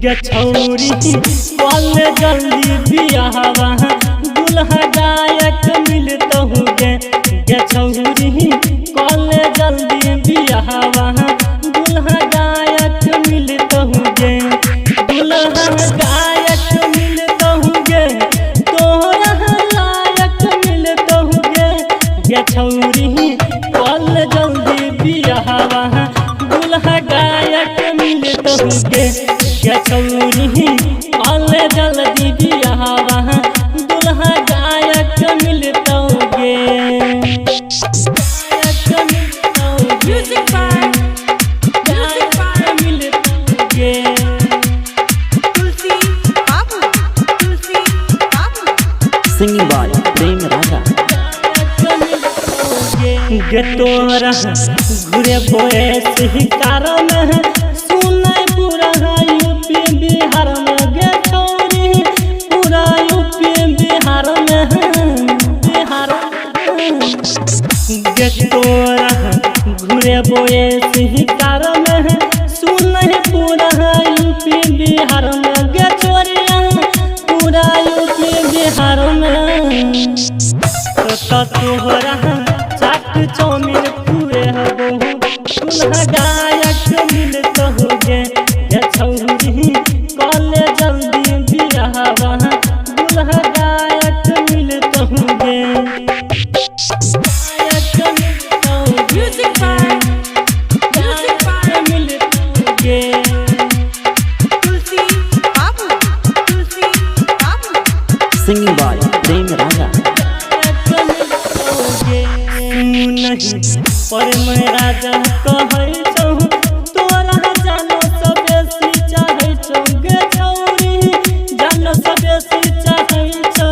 गे छौरी कल जल्दी बियाहवा दुल्हा गायक मिलतहु गे छौरी कल जल्दी बियाहवा दुल्हा गायक मिलतहु गे दुल्हा गायक मिलतहु गे तोरा लायक मिलतहु गे छौरी कल जल्दी बियाहवा दुल्हा गायक मिलतहु गे छौरी कल जल्दी बियाहवा दुल्हा गायक मिलतहु गे सिंगिंग बाय प्रेम राजा। गे तोरा घुरे बोए शिकार में सुनाई पूरा यूपी बिहार में गे छौरी पूरा यूपी बिहार में गे तोरा घुरे बोए शिकार में सुनाई पूरा यूपी बिहार में गे छोरिया पूरा यूपी बिहार में तोहरा चाट चौमिन पूरे हबो दुल्हा गायक मिलतहु गे छौरी कल जल्दी बियाहवा दुल्हा गायक मिलतहु गे सिंगिंग बाय प्रेम राजा। पर मैं राजा कहै छौ तोरा जानो सब बेसी चाहै छौ गे छौरी जानो सब बेसी चाहै छौ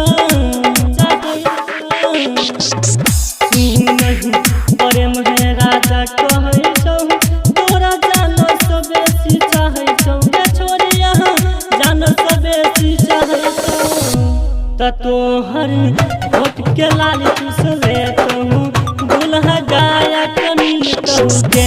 पर मैं राजा कहै छौ तोरा जानो सब बेसी चाहै छौ गे छोरिया जानो सब बेसी चाहै छौ त तोहर होठ के लाली चूस ले दुल्हा गायक मिलतहु गे